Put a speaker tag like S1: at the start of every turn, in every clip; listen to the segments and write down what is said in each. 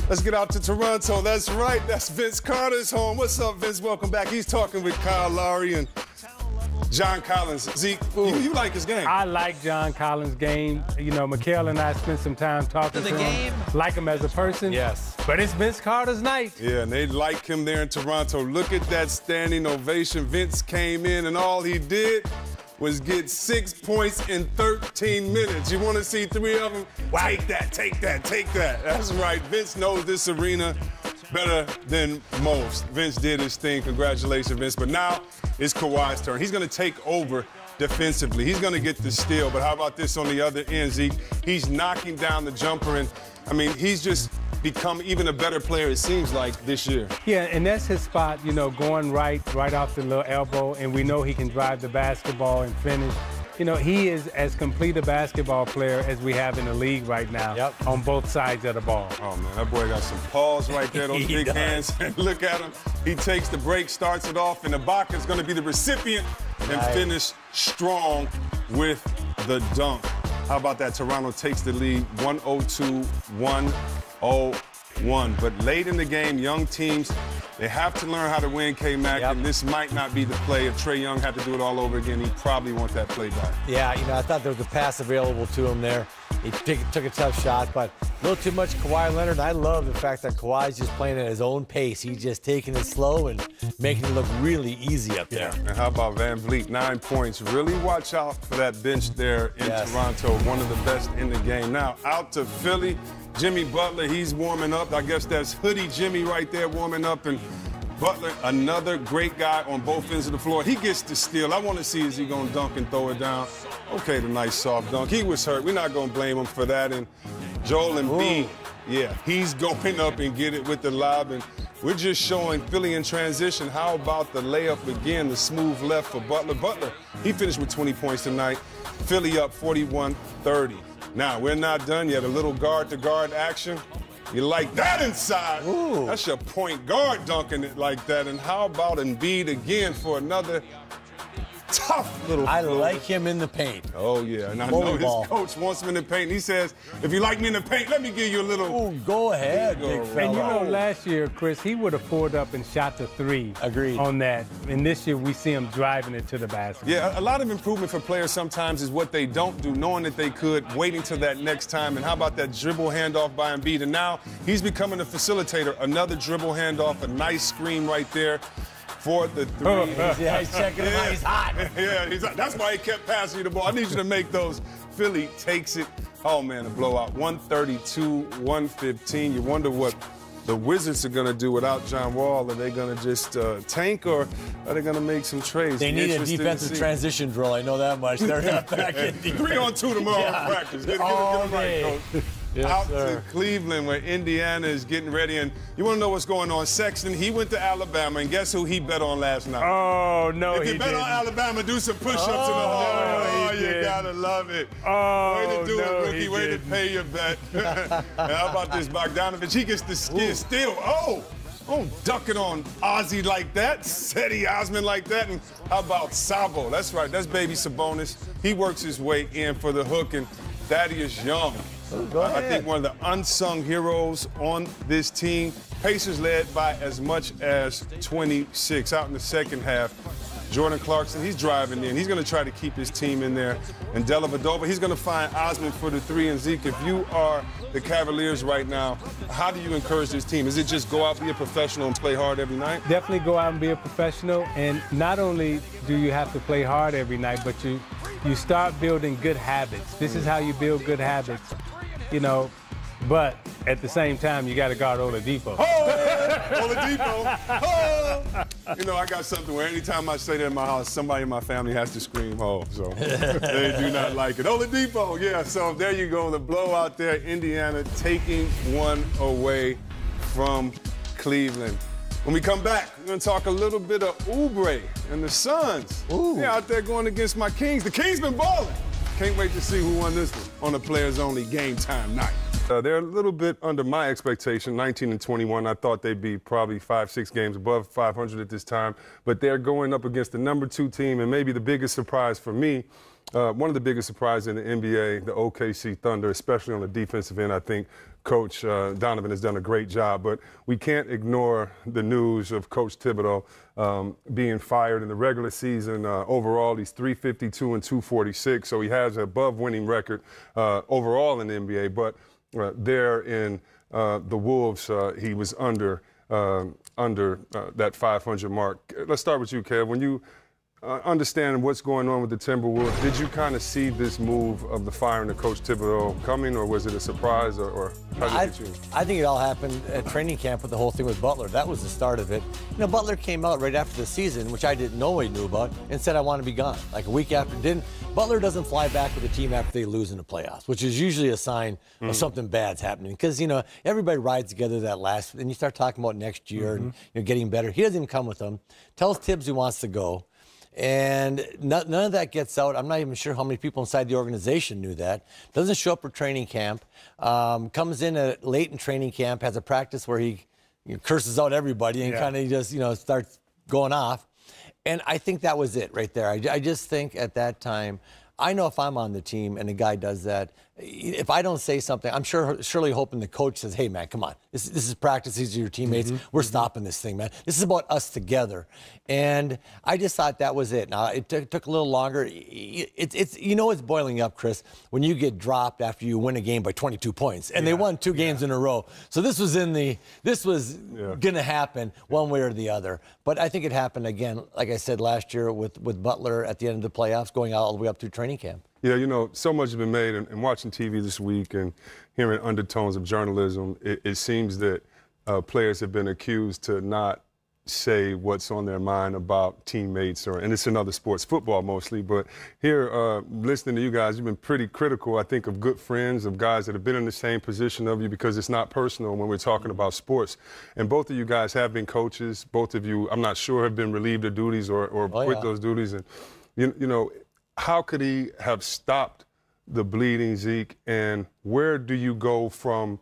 S1: Let's get out to Toronto. That's right. That's Vince Carter's home. What's up, Vince? Welcome back. He's talking with Kyle Lowry and John Collins. Zeke, you like his game?
S2: I like John Collins' game. You know, Mikhail and I spent some time talking to him. Like him as a person.
S3: Yes.
S2: But it's Vince Carter's night.
S1: Yeah, and they like him there in Toronto. Look at that standing ovation. Vince came in, and all he did was get 6 points in 13 minutes. You want to see 3 of them? Take that, take that, take that. That's right. Vince knows this arena better than most. Vince did his thing. Congratulations, Vince. But now it's Kawhi's turn. He's going to take over defensively. He's going to get the steal. But how about this on the other end, Zeke? He's knocking down the jumper. And, I mean, he's just become even a better player, it seems like, this year.
S2: Yeah, and that's his spot, you know, going right off the little elbow. And we know he can drive the basketball and finish. You know, he is as complete a basketball player as we have in the league right now on both sides of the ball.
S1: Oh, man, that boy got some paws right there, those big hands. And look at him. He takes the break, starts it off, and Ibaka's going to be the recipient and finish strong with the dunk. How about that? Toronto takes the lead 102-101. But late in the game, young teams, they have to learn how to win, K-Mac, and this might not be the play. If Trae Young had to do it all over again, he'd probably want that play back.
S3: Yeah, you know, I thought there was a pass available to him there. He took a tough shot, but a little too much Kawhi Leonard. I love the fact that Kawhi's just playing at his own pace. He's just taking it slow and making it look really easy up there.
S1: And how about Van Vliet, 9 points. Really watch out for that bench there in Toronto, one of the best in the game. Now, out to Philly, Jimmy Butler, he's warming up. I guess that's Hoodie Jimmy right there warming up. And Butler, another great guy on both ends of the floor. He gets the steal. I want to see, is he going to dunk and throw it down? Okay, the nice soft dunk. He was hurt. We're not going to blame him for that. And Joel Embiid, he's going up and get it with the lob. And we're just showing Philly in transition. How about the layup again, the smooth left for Butler? Butler, he finished with 20 points tonight. Philly up 41-30. Now, we're not done yet. A little guard-to-guard action. You like that inside? Ooh. That's your point guard dunking it like that. And how about Embiid again for another tough little
S3: I like him in the paint.
S1: Oh, yeah. And I know his coach wants him in the paint. And he says, if you like me in the paint, let me give you a little.
S3: Oh, go ahead, big fella.
S2: And you know, last year, Chris, he would have pulled up and shot the 3 on that. And this year, we see him driving it to the basket.
S1: Yeah, a lot of improvement for players sometimes is what they don't do, knowing that they could, waiting till that next time. And how about that dribble handoff by Embiid? And now he's becoming a facilitator. Another dribble handoff, a nice screen right there for the 3.
S3: He's checking him out. He's hot.
S1: That's why he kept passing you the ball. I need you to make those. Philly takes it. Oh, man, a blowout. 132-115. You wonder what the Wizards are going to do without John Wall. Are they going to just tank, or are they going to make some trades?
S3: They need a defensive transition drill. I know that much. They're not back in.
S1: 3-on-2 tomorrow in practice. Get it right, Coach.
S3: Yes,
S1: out
S3: sir.
S1: to Cleveland, where Indiana is getting ready. And you want to know what's going on? Sexton, he went to Alabama, and guess who he bet on last night?
S2: Oh, no,
S1: if you bet on Alabama, do some push-ups in the hall.
S2: No,
S1: you got to love it.
S2: Oh,
S1: way to do it, rookie. Way to pay your bet. How about this Bogdanovich? He gets the steal. Oh, duck it on Ozzy like that, Seti Osman like that, and how about Sabo? That's right, that's baby Sabonis. He works his way in for the hook, and Thaddeus Young. I think one of the unsung heroes on this team. Pacers led by as much as 26 out in the second half. Jordan Clarkson, he's driving in. He's going to try to keep his team in there. And Dellavedova, he's going to find Osman for the 3. And Zeke, if you are the Cavaliers right now, how do you encourage this team? Is it just go out, be a professional, and play hard every night?
S2: Definitely go out and be a professional. And not only do you have to play hard every night, but you start building good habits. This is how you build good habits. You know, but at the same time, you got to guard Oladipo.
S1: Oladipo. You know, I got something where anytime I say that in my house, somebody in my family has to scream, "Oh!" So they do not like it. Oladipo, yeah. So there you go, the blowout there. Indiana taking one away from Cleveland. When we come back, we're going to talk a little bit of Oubre and the Suns. They're out there going against my Kings. The Kings been balling. Can't wait to see who won this one on a players-only game time night. They're a little bit under my expectation, 19-21. I thought they'd be probably 5-6 games above 500 at this time. But they're going up against the #2 team, and maybe the biggest surprise for me one of the biggest surprises in the NBA, the OKC Thunder, especially on the defensive end. I think Coach Donovan has done a great job, but we can't ignore the news of Coach Thibodeau being fired in the regular season. Overall, he's 352 and 246, so he has an above-winning record overall in the NBA. But there in the Wolves, he was under that 500 mark. Let's start with you, Kev. When you understand what's going on with the Timberwolves, did you kind of see this move of the firing of Coach Thibodeau coming, or was it a surprise, or how did you?
S3: I think it all happened at training camp with the whole thing with Butler. That was the start of it. You know, Butler came out right after the season, which I didn't know he knew about, and said, I want to be gone. Like a week after, Butler doesn't fly back with the team after they lose in the playoffs, which is usually a sign of something bad's happening. Because, you know, everybody rides together that last, and you start talking about next year and getting better. He doesn't even come with them. Tells Tibbs he wants to go. And none of that gets out. I'm not even sure how many people inside the organization knew that. Doesn't show up for training camp. Comes in late in training camp, has a practice where he curses out everybody and kind of just, starts going off. And I think that was it right there. I just think at that time, I know if I'm on the team and a guy does that, if I don't say something, I'm surely hoping the coach says, hey, man, come on. This is practice. These are your teammates. We're stopping this thing, man. This is about us together. And I just thought that was it. Now, it took a little longer. It's boiling up, Chris, when you get dropped after you win a game by 22 points. And they won 2 games in a row. So this was going to happen one way or the other. But I think it happened again, like I said, last year with Butler at the end of the playoffs, going all the way up through training camp.
S1: Yeah, so much has been made, and watching TV this week and hearing undertones of journalism, it seems that players have been accused to not say what's on their mind about teammates, and it's in other sports, football mostly. But here, listening to you guys, you've been pretty critical, I think, of good friends, of guys that have been in the same position of you, because it's not personal when we're talking about sports. And both of you guys have been coaches. Both of you, I'm not sure, have been relieved of duties or quit those duties. And, how could he have stopped the bleeding, Zeke? And where do you go from,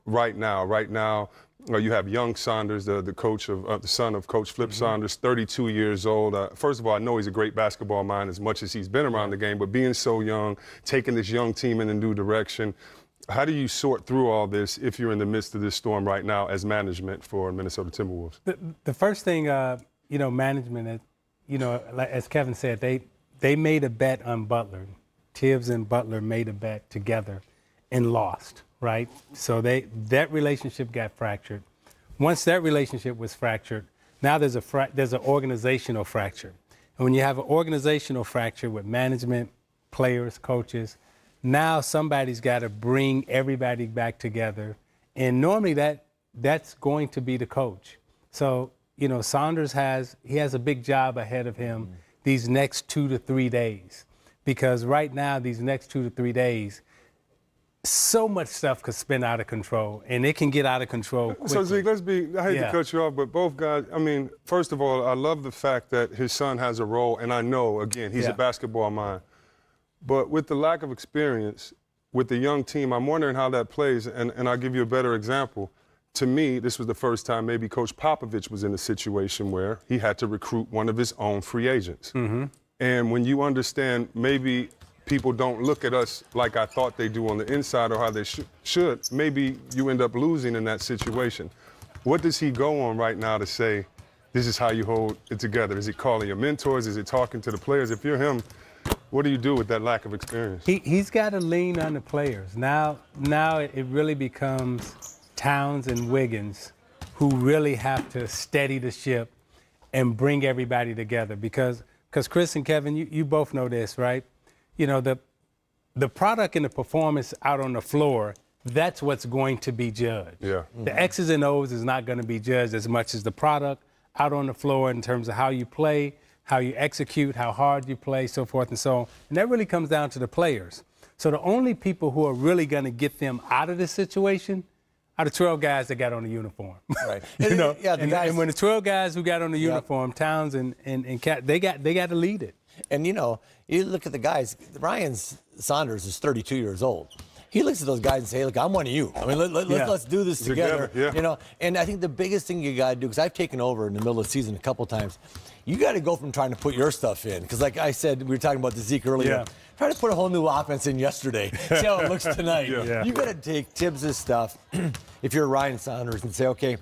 S1: right now? Right now, you have young Saunders, the coach of the son of Coach Flip Saunders, 32 years old. First of all, I know he's a great basketball mind as much as he's been around the game, but being so young, taking this young team in a new direction, how do you sort through all this if you're in the midst of this storm right now as management for Minnesota Timberwolves?
S2: The first thing, management, like as Kevin said, they made a bet on Butler. Tibbs and Butler made a bet together and lost, right? So that relationship got fractured. Once that relationship was fractured, now there's an organizational fracture. And when you have an organizational fracture with management, players, coaches, now somebody's got to bring everybody back together. And normally that's going to be the coach. So, Saunders has a big job ahead of him these next 2 to 3 days, because right now, these next 2 to 3 days, so much stuff could spin out of control, and it can get out of control quickly.
S1: So, Zeke, I hate to cut you off, but both guys, first of all, I love the fact that his son has a role, and I know, again, he's a basketball mind. But with the lack of experience, with the young team, I'm wondering how that plays, and I'll give you a better example. To me, this was the first time maybe Coach Popovich was in a situation where he had to recruit one of his own free agents. And when you understand maybe people don't look at us like I thought they do on the inside or how they should, maybe you end up losing in that situation. What does he go on right now to say, this is how you hold it together? Is it calling your mentors? Is it talking to the players? If you're him, what do you do with that lack of experience?
S2: He's got to lean on the players. Now it really becomes Towns and Wiggins who really have to steady the ship and bring everybody together, because Chris and Kevin, you both know this, right? The product and the performance out on the floor, that's what's going to be judged.
S1: Yeah.
S2: The X's and O's is not going to be judged as much as the product out on the floor in terms of how you play, how you execute, how hard you play, so forth and so on. And that really comes down to the players. So the only people who are really going to get them out of this situation are the 12 guys that got on the uniform. Right. And when the 12 guys who got on the uniform, Towns and Cat, they got to lead it.
S3: And you look at the guys. Ryan Saunders is 32 years old. he looks at those guys and say, look, I'm one of you. I mean, let's do this together.
S1: Yeah.
S3: You know, and I think the biggest thing you got to do, because I've taken over in the middle of the season a couple times, you got to go from trying to put your stuff in. Because like I said, we were talking about the Zeke earlier.
S2: Yeah.
S3: Try to put a whole new offense in yesterday. See how it looks tonight.
S2: Yeah.
S3: You got to take Tibbs' stuff, if you're Ryan Saunders, and say, okay,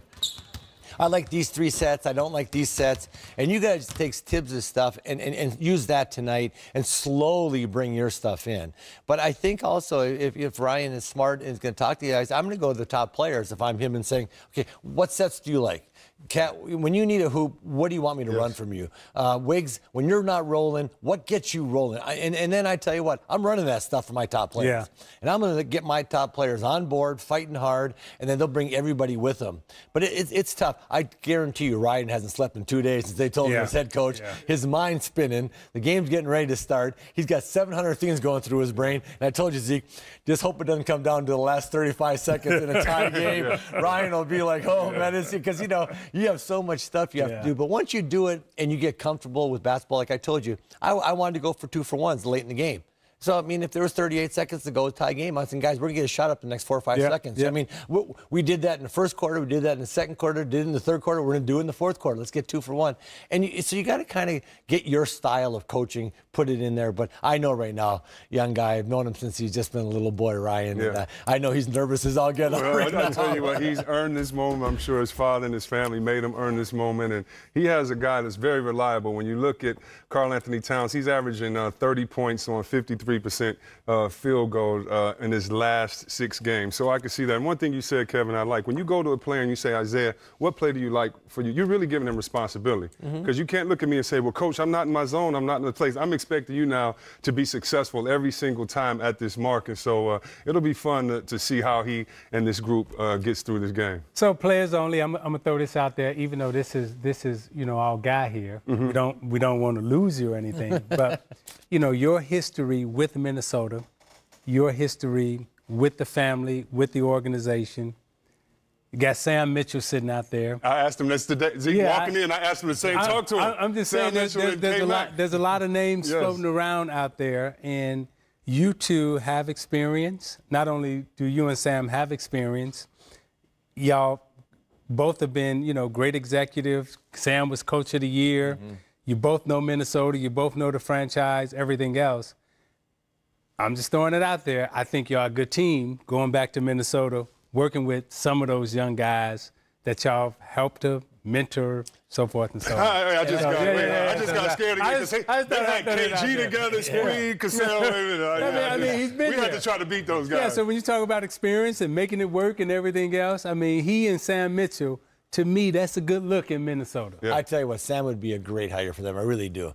S3: I like these 3 sets. I don't like these sets. And you guys take Tibbs' stuff and use that tonight and slowly bring your stuff in. But I think also if Ryan is smart and is going to talk to you guys, I'm going to go to the top players if I'm him and saying, okay, what sets do you like? Cat, when you need a hoop, what do you want me to run from you? Wiggs, when you're not rolling, what gets you rolling? And then I tell you what, I'm running that stuff for my top players.
S2: Yeah.
S3: And I'm going to get my top players on board, fighting hard, and then they'll bring everybody with them. But it's tough. I guarantee you, Ryan hasn't slept in 2 days since they told him as head coach. Yeah. His mind's spinning. The game's getting ready to start. He's got 700 things going through his brain. And I told you, Zeke, just hope it doesn't come down to the last 35 seconds in a tie game. Ryan will be like, oh, man, it's because, you know, you have so much stuff you have to do. But once you do it and you get comfortable with basketball, like I told you, I wanted to go for 2-for-1s late in the game. So, I mean, if there was 38 seconds to go, tie game, I was saying, guys, we're going to get a shot up the next 4 or 5 seconds.
S2: Yeah.
S3: I mean, we did that in the first quarter. We did that in the second quarter. Did it in the third quarter. We're going to do it in the fourth quarter. Let's get 2-for-1. And so you got to kind of get your style of coaching, put it in there. But I know right now, young guy, I've known him since he's just been a little boy, Ryan.
S1: Yeah.
S3: And I know he's nervous as all get up right now.
S1: I tell you what, he's earned this moment. I'm sure his father and his family made him earn this moment. And he has a guy that's very reliable. When you look at Karl Anthony Towns, he's averaging 30 points on 53% field goal in his last 6 games. So I can see that. And one thing you said, Kevin, I like, when you go to a player and you say, Isaiah, what play do you like for you? You're really giving him responsibility. Because you can't look at me and say, well, Coach, I'm not in my zone. I'm not in the place. I'm expecting you now to be successful every single time at this mark. And so it'll be fun to see how he and this group gets through this game.
S2: So players only, I'm going to throw this out there, even though this is you know, our guy here. We don't want to lose you or anything. But, you know, your history with Minnesota, your history with the family, with the organization. You got Sam Mitchell sitting out there.
S1: I asked him this today. Walking in, I asked him the same. Talk to him.
S2: I'm just saying there's a lot of names floating around out there, and you two have experience. Not only do you and Sam have experience, y'all both have been, you know, great executives. Sam was coach of the year. You both know Minnesota. You both know the franchise, everything else. I'm just throwing it out there. I think y'all a good team going back to Minnesota, working with some of those young guys that y'all helped to mentor, so forth and so on.
S1: I just got scared again because they had KG together, Screen, Cassell.
S2: I mean, he's been
S1: we had to try to beat those guys.
S2: Yeah, so when you talk about experience and making it work and everything else, I mean, he and Sam Mitchell, to me, that's a good look in Minnesota.
S3: Yeah. I tell you what, Sam would be a great hire for them. I really do.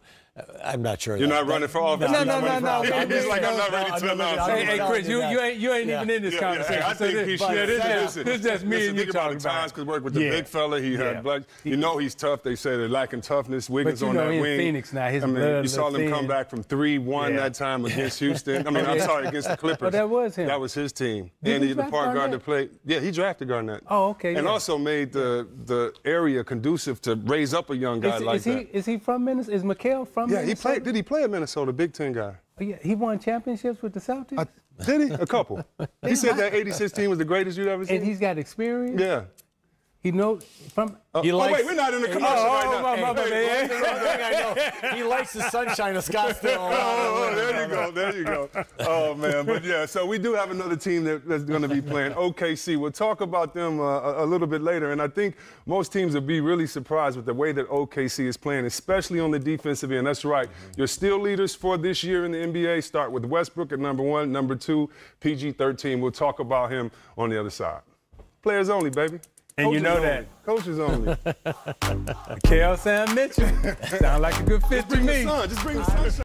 S3: I'm not sure.
S1: You're not running for office?
S2: No.
S1: He's like, I'm not ready to announce.
S2: Hey, Chris, you ain't even in this conversation.
S1: I think he should.
S2: This is just me and you talking about.
S1: Times could work with the big fella. He had black. You know he's tough. They say they're lacking toughness. Wiggins on that wing.
S2: But you know, in Phoenix now, his blood.
S1: You saw them come back from 3-1 that time against Houston. I mean, I'm sorry, against the Clippers.
S2: Oh, that was him.
S1: That was his team. And the point guard that played. Yeah, he drafted Garnett.
S2: Oh, okay.
S1: And also made the area conducive to raise up a young guy like that.
S2: Is he from Minnesota? Is Mikal from Minnesota?
S1: Yeah, he played. Did he play at Minnesota? Big Ten guy.
S2: Oh, yeah, he won championships with the Celtics?
S1: Did he? A couple. He said that 86 team was the greatest you'd ever seen.
S2: And he's got experience?
S1: Yeah.
S2: He knows from.
S1: Wait, we're not in the commercial right now.
S3: He likes the sunshine of Scottsdale.
S1: There you go. Oh, man. But, yeah, so we do have another team that's going to be playing OKC. We'll talk about them a little bit later. And I think most teams will be really surprised with the way that OKC is playing, especially on the defensive end. That's right. Your steal leaders for this year in the NBA start with Westbrook at number 1, number 2, PG-13. We'll talk about him on the other side. Players only, baby.
S2: And you know that.
S1: Coaches only.
S2: Mikal Sam Mitchell. Sound like a good fit to me.
S1: Just bring the sun.